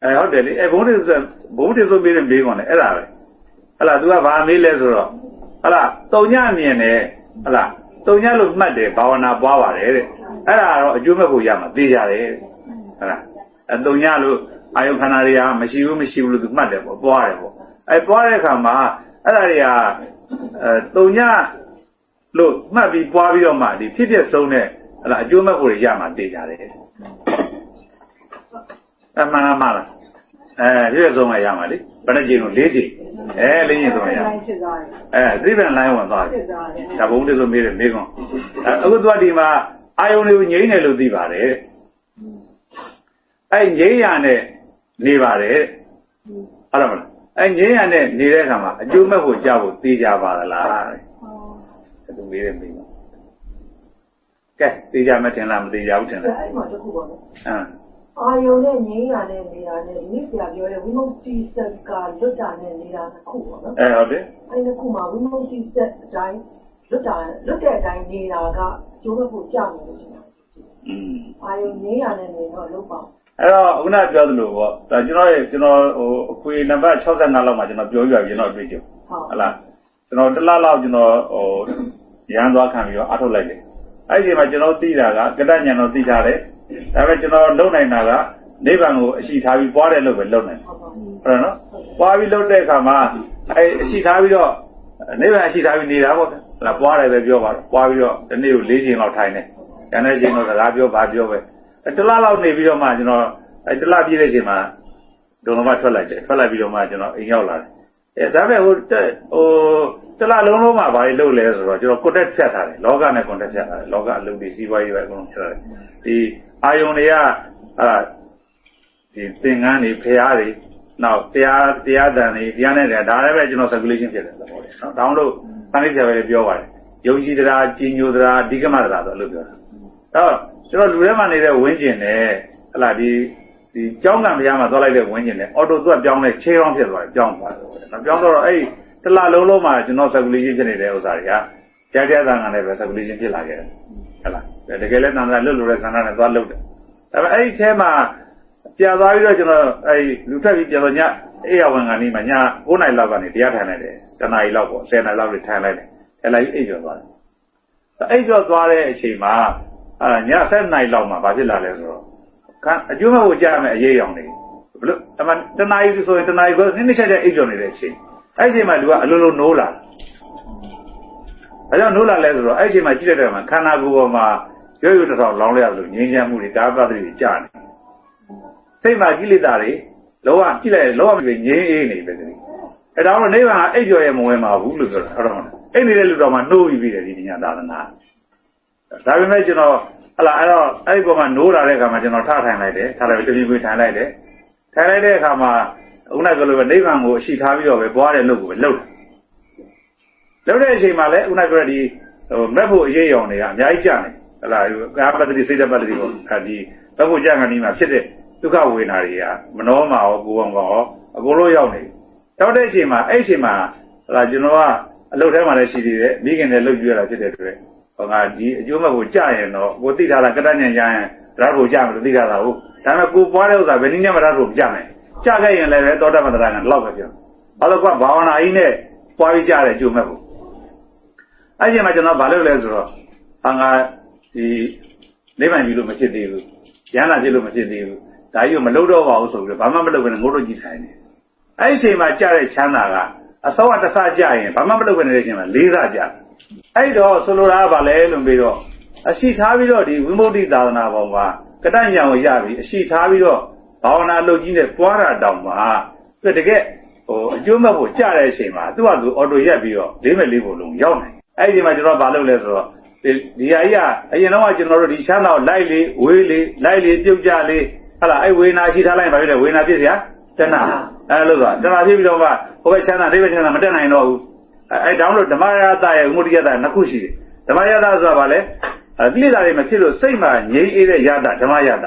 ဟုတ်တယ်လေဘုံတွေဆိုမေးတယ်မေးကုန်တယ်အဲ့ဒါပဲဟလာ तू ကဘာမေးလဲဆိုတော့ဟလာတုံညမြင်တယ်ဟလာတုံညလို့မှတ်တယ်ဘာဝနာပွားပါတယ်တဲ့အဲ့ဒါတော့အကျိုးမဲ့ဖို့ရမှာသိကြတယ်ဟလာတုံညလို့အာယုခန္ဓာတွေကမရှိဘူးလို့ तू မှတ်တယ်ပေါ့ပွားတယ်ပေါ့ပွားတဲ့အခါမှာအဲ့ဒါတွေကတုံညလို့မှတ်ပြီးပွားပြီးတော့မှဒီဖြစ်ဖြစ်ဆုံးတဲ့ဟလာအကျိုးမဲ့ဖို့ရမှာသိကြတယ်မှန်လားဖြစ်ဖြစ်ဆုံးရမှာလေဘယ်နှကြိမ်လို့၄ကြိမ်၄ကြိမ်ဆုံးရသတိပ္ပံလိုင်းဝင်သွားတယ်ဒါဘုံတွေဆိုမေးတယ်မေးကုန်အခုသူကဒီမှာအာယုန်တွေကိုငြိမ့်တယ်လို့သိပါတယ်ငြိမ့်ရနဲ့နေပါတယ်ဟုတ်လားမလားငြိမ့်ရနဲ့နေတဲ့အခါမှာအကျိုးမဲ့ဖို့ကြောက်ဖို့သိကြပါသလားသူမေးတယ်မေးပါကဲသိကြမထင်လားမသိကြဘူးထင်လားအဲ့မှာတစ်ခုပါနော်အာယုံနဲ့ငြိမ်းရတဲ့နေတာနဲ့ဒီနေ့ဆရာပြောတဲ့ဝိမု ക്തി စက်ကလွတ်တာနဲ့နေတာတစ်ခုပေါ့နော်ဟုတ်တယ်အဲ့ဒီခုမှာဝိမု ക്തി စက်အတိုင်းလွတ်တဲ့အတိုင်းနေတာကကျိုးဘက်ကိုကြောက်နေလို့ရှင်အာယုံငြိမ်းရတဲ့နေတော့လုံးပါအဲ့တော့ခုနပြောသလိုပေါ့ဒါကျွန်တော်အခွေနံပါတ်65လောက်မှာကျွန်တော်ပြောပြကျွန်တော်တွေ့ကြဟုတ်လားကျွန်တော်တစ်လလောက်ကျွန်တော်ရန်သွားခံပြီးတော့အထုတ်လိုက်တယ်အဲ့ဒီမှာကျွန်တော်သိတာကကတ္တဉာဏ်တော့သိထားတယ်ဒါပေမဲ့ကျွန်တော်လုံနိုင်တာကနိဗ္ဗာန်ကိုအရှိထားပြီးပွားတယ်လို့ပဲလုံနိုင်ဟုတ်တယ်နော်ပွားပြီးလုံတဲ့အခါမှာအရှိထားပြီးတော့နိဗ္ဗာန်အရှိထားပြီးနေတာပေါ့ဗျာပွားတယ်ပဲပြောပါတော့ပွားပြီးတော့ဒီနေ့ကို၄ချိန်လောက်ထိုင်တယ်ကျန်တဲ့ချိန်တော့စကားပြောပါပြောပဲတစ်လလောက်နေပြီးတော့မှကျွန်တော်တစ်လပြည့်တဲ့ချိန်မှာဒုံမထွက်လိုက်တယ်ထွက်လိုက်ပြီးတော့မှကျွန်တော်အိမ်ရောက်လာတယ်ဒါပေမဲ့တစ်လလုံးမှာဘာလို့လုပ်လဲဆိုတော့ကျွန်တော် contact ဖြတ်ထားတယ်လောကနဲ့ contact ဖြတ်ထားတယ်လောကအလုပ်တွေစီးပွားရေးပဲအကုန်လုံးဖြတ်ထားတယ်ဒီအာယုန်တွေကဒီသင်္ကန်းတွေဖျားတွေနောက်တရားတန်တွေတရားနဲ့ဒါလည်းပဲကျွန်တော် circulation ဖြစ်တယ်ပေါ့လေနော်တောင်းလို့သံဃာဆရာပဲပြောပါတယ်ယုံကြည်တရားကြည်ညိုတရားအဓိကမတရားဆိုလို့ပြောတာတော့ကျွန်တော်လူထဲမှာနေတဲ့ဝင်းကျင်နဲ့ဟလာဒီကျောင်းကံဘုရားမှာသွားလိုက်တဲ့ဝင်းကျင်နဲ့အော်တိုသူကပြောင်းလဲခြေရောင်းဖြစ်သွားတယ်ပြောင်းသွားတယ်နော်ပြောင်းတော့အဲ့တလလုံးမှာကျွန်တော် circulation ဖြစ်နေတဲ့ဥစ္စာတွေကကြားသံဃာနဲ့ပဲ circulation ဖြစ်လာခဲ့တယ်ဟုတ်လားတကယ်လည်းသံဃာလွတ်လို့တဲ့ဆန္ဒနဲ့သွားလုပ်တယ်ဒါပေမဲ့အဲ့ဒီထဲမှာပြသွားပြီးတော့ကျွန်တော်အဲ့လူထက်ပြီးပြန်တော့ညအေးရဝန်ကနေမှည9နာရီလောက်ကနေတရားထိုင်လိုက်တယ်တနာရီလောက်ပေါ့10နာရီလောက်ထိုင်လိုက်တယ်ထိုင်လိုက်အိပ်ကျော်သွားတယ်အိပ်ကျော်သွားတဲ့အချိန်မှာည7နာရီလောက်မှာဘာဖြစ်လာလဲဆိုတော့အကျိုးမဲ့ကိုကြားမယ်အရေးရောင်နေဘလို့အမှတနာရီဆိုရင်တနာရီကိုနည်းနည်းချက်အိပ်ကျော်နေတဲ့အချိန်အဲ့ဒီအချိန်မှာလူကအလိုလိုနိုးလာဘာကြောင့်နိုးလာလဲဆိုတော့အဲ့ဒီအချိန်မှာကြည့်တဲ့အခါမှာခန္ဓာကိုယ်ပေါ်မှာရွရွတစ်ထောင်လောင်းလျက်လို့ငြိမ်းချမ်းမှုတွေဒါပတ္တိတွေကြားနေစိတ်မှာကိလေသာတွေလောကကြည့်လိုက်လောကတွေငြိမ်းအေးနေပဲတည်းအဲ့ဒါတော့နိဗ္ဗာန်ကအိပ်ကျော်ရဲ့မဝင်ပါဘူးလို့ပြောတာဟုတ်တော့အိပ်နေတဲ့လူတော်မှာနှိုးပြီးတယ်ဒီညာသာသနာဒါပေမဲ့ကျွန်တော်ဟလာအဲ့တော့အဲ့ဒီပေါ်မှာနိုးလာတဲ့အခါမှာကျွန်တော်ထထိုင်လိုက်တယ်ထားလိုက်ပြီးတပြေးပြေးထိုင်လိုက်တယ်ထိုင်လိုက်တဲ့အခါမှာခုနကပြောလို့ပဲနိဗ္ဗာန်ကိုအရှိထားပြီးတော့ပဲပွားတဲ့လုပ်ကိုပဲလုပ်တဲ့အချိန်မှာလည်းခုနကပြောတဲ့ဒီမက်ဖို့အရေးရောင်တွေကအများကြီးကြာနေဟလာကာပတ္တိစိတ်တပတ္တိပေါ့ဒီမက်ဖို့ကြာကနေမှဖြစ်တဲ့ဒုက္ခဝေဒနာတွေကမနှောမှာရောကိုယ်ကောင်ရောအကုန်လုံးရောက်နေတောက်တဲ့အချိန်မှာအဲ့အချိန်မှာဟလာကျွန်တော်ကအလုပ်ထဲမှာလည်းရှိသေးတယ်မိခင်လည်းလုပ်ကြရတာဖြစ်တဲ့အတွက်ဟောငါဒီအကျိုးမဲ့ကိုကြာရင်တော့ကိုသိထားတာကတ္တဉာဏ်ရရင်ဓာတ်ကိုကြာမှလို့သိထားတာဟုတ်ဒါပေမဲ့ကိုပွားတဲ့ဥစ္စာဘယ်နည်းနဲ့မှဓာတ်ကိုကြာမယ်ကြာခဲ့ရင်လည်းပဲသောတာပတ္တရာကလောက်ပဲပြောဘာလို့ကဘာဝနာကြီးနဲ့ပွားပြီးကြာတဲ့အကျိုးမဲ့ကိုအဲ့ဒီမှာကျွန်တော်ဘာလုပ်လဲဆိုတော့ငါဒီနိဗ္ဗာန်ကြီးလို့မဖြစ်သေးဘူးဉာဏ်လာဖြစ်လို့မဖြစ်သေးဘူးဒါကြီးကိုမလုပ်တော့ပါဘူးဆိုပြီးဘာမှမလုပ်ဘဲနဲ့ငိုးတော့ကြည့်ထိုင်နေအဲ့ဒီအချိန်မှာကြာတဲ့ချမ်းသာကအစောကတစ်ဆကြာရင်ဘာမှမလုပ်ဘဲနေတဲ့အချိန်မှာ၄ဆကြာအဲ့တော့ဆိုလိုတာကဘာလဲလို့ပြီးတော့အရှိထားပြီးတော့ဒီဝိမု ക്തി သာသနာပေါ်မှာကတ္တဉာဏ်ကိုရပြီးအရှိထားပြီးတော့ဘာဝနာလုပ်ကြီးနဲ့ပွားတာတောင်မှတကယ်အကျိုးမဲ့ဖို့ကြာတဲ့အချိန်မှာသူ့ဟာသူအော်တိုရက်ပြီးတော့၄မဲ့၄ဖို့လုံးရောက်နိုင်အဲ့ဒီမှာကျွန်တော်ဘာလုပ်လဲဆိုတော့ဒီဟာကြီးကအရင်တော့ကျွန်တော်တို့ဒီချမ်းသာကိုလိုက်လေဝေးလေလိုက်လေပြုတ်ကြလေဟာလားအဲ့ဝေနာရှိထားလိုက်ပါပြီလေဝေနာဖြစ်เสียတဏှာအဲ့လိုဆိုတာတဏှာဖြစ်ပြီးတော့မှဟိုဘက်ချမ်းသာဒီဘက်ချမ်းသာမတက်နိုင်တော့ဘူးအဲ့တောင်းလို့ဓမ္မရတရဲ့ဝိမု ക്തി ရတနှစ်ခုရှိတယ်ဓမ္မရတဆိုတာဗာလဲကိလေသာတွေမဖြစ်လို့စိတ်မှာငြိမ်းအေးတဲ့ရတဓမ္မရတ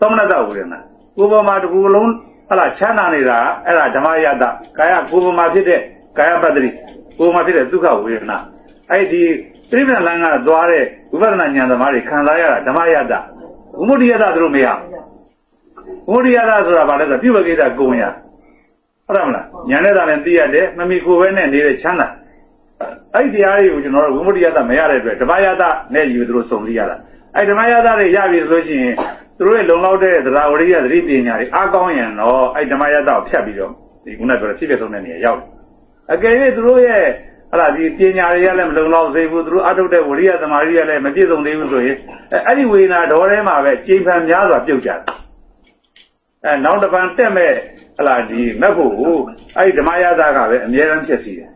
သမဏတဝေဒနာကိုယ်ပေါ်မှာတစ်ခုလုံးဟာလားချမ်းသာနေတာအဲ့ဒါဓမ္မရတကာယကိုယ်ပေါ်မှာဖြစ်တဲ့ကာယပတ္တိကိုယ်မှာဖြစ်တဲ့ဒုက္ခဝေဒနာအဲ့ဒီတိပ္ပံလန်းကသွားတဲ့ဝိပဿနာဉာဏ်သမားတွေခံစားရတာဓမ္မရတဝိမု ക്തി ရတသူတို့မရ ဝိမု टि ယတာဆိုတာဘာလဲဆိုပြုတ်ကိစ္စကုန်ရဟုတ်တယ်မလားညာနဲ့သာလည်းသိရတယ်မမီကိုပဲနဲ့နေတဲ့ချမ်းသာအဲ့ဒီတရားတွေကိုကျွန်တော်တို့ဝိမု टि ယတာမရတဲ့အတွက်ဓမ္မယတာနဲ့ယူသူတို့စုံစည်းရတာအဲ့ဓမ္မယတာတွေရပြီဆိုလို့ရှိရင်သူတို့ရဲ့လုံလောက်တဲ့သဒ္ဒါဝရိယသတိပညာတွေအားကောင်းရင်တော့အဲ့ဓမ္မယတာကိုဖြတ်ပြီးတော့ဒီခုနကပြောတဲ့ဖြစ်ဖြစ်ဆုံးတဲ့နေရာရောက်တယ်အကယ်၍သူတို့ရဲ့အဲ့ဒါဒီပညာတွေကလည်းမလုံလောက်သေးဘူးသူတို့အထုတ်တဲ့ဝရိယသမာဓိတွေကလည်းမပြည့်စုံသေးဘူးဆိုရင်အဲ့ဒီဝေဒနာဒေါ်ထဲမှာပဲကြိမ်ဖန်များစွာပြုတ်ကြတယ်နောက်တစ်ပန်တက်မဲ့ဟလာဒီမက်ဖို့အဲ့ဒီဓမ္မယတာကပဲအမြဲတမ်းဖြစ်စီတယ်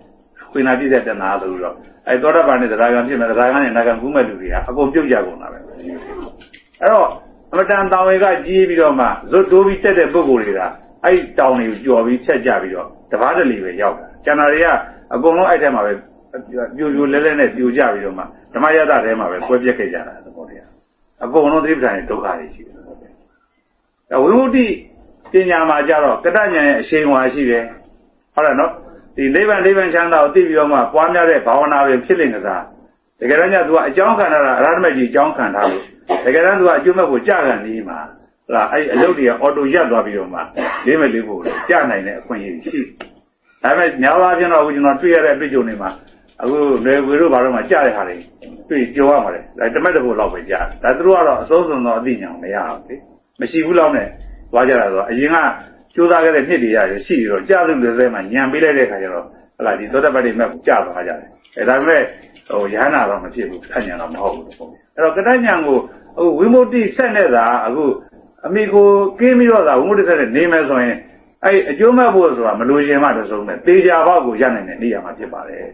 ဝေဒနာပြည့်တဲ့တဏှာဆိုပြီးတော့အဲ့သောတာပန်နဲ့တရားကံဖြစ်မဲ့တရားကံနဲ့နာကံကူးမဲ့လူတွေကအကုန်ပြုတ်ကြကုန်တာပဲအဲ့တော့အမတန်တောင်ဝေကကြီးပြီးတော့မှဇွတ်တိုးပြီးတက်တဲ့ပုဂ္ဂိုလ်တွေကအဲ့ဒီတောင်တွေကိုကြော်ပြီးဖြတ်ကြပြီးတော့တပားတလီပဲရောက်တာကျန်တာတွေကအကုန်လုံးအဲ့ထဲမှာပဲပြိုလဲလဲနဲ့ပြိုကြပြီးတော့မှဓမ္မယတထဲမှာပဲကွဲပြက်ခဲ့ကြတာသဘောတရားအကုန်လုံးသတိပဋ္ဌာန်ရဲ့ဒုက္ခတွေရှိတယ်။ဝိမု टि ပညာမှာကြတော့ကတ္တဉာဏ်ရဲ့အရှိန်အဝါရှိတယ်။ဟုတ်တယ်နော်။ဒီနိဗ္ဗာန်ချမ်းသာကိုသိပြီးတော့မှပွားများတဲ့ဘာဝနာပဲဖြစ်လင်ကစားတကယ်တော့ညသူကအကြောင်းခံတာအရဟတမေကြီးအကြောင်းခံထားလို့တကယ်တော့သူကအကျိုးမဲ့ကိုကြာခံနေမှာဟုတ်လားအဲ့အလုပ်တွေကအော်တိုရပ်သွားပြီးတော့မှလေးမဲ့လေးဖို့ကြာနိုင်တဲ့အခွင့်အရေးရှိတယ်။ဒါပေမဲ့ညာပါပြန်တော့အခုကျွန်တော်တွေ့ရတဲ့အတွေ့အကြုံတွေမှာအခုလေဝေတို့ဘာလို့မှကြားတဲ့ဟာတွေတွေ့ကြောက်ရမှာလေဒါတမက်တဖို့လောက်ပဲကြားဒါသူတို့ကတော့အစိုးစုံတော့အသိဉာဏ်မရဘူးလေမရှိဘူးလောက်နဲ့သွားကြတာဆိုအရင်ကကြိုးစားခဲ့တဲ့နှစ်တွေရတယ်ရှိပြီးတော့ကြားလို့လည်းစဲမှာညံပေးလိုက်တဲ့ခါကျတော့ဟလာဒီသောတပတ္တိမက်ကိုကြားသွားကြတယ်ဒါပေမဲ့ရဟန္တာတော့မဖြစ်ဘူးကတ္တဉာဏ်တော့မဟုတ်ဘူးပေါ့အဲ့တော့ကတ္တဉာဏ်ကိုအခုဝိမု टि ဆက်နေတာအခုအမိကိုကင်းပြီးတော့သာဝိမု टि ဆက်နဲ့နေမယ်ဆိုရင်အဲ့အကျိုးမဲ့ဖို့ဆိုတာမလိုချင်မှတဆုံးပဲတေချာဘောက်ကိုရနိုင်တဲ့နေရာမှာဖြစ်ပါတယ်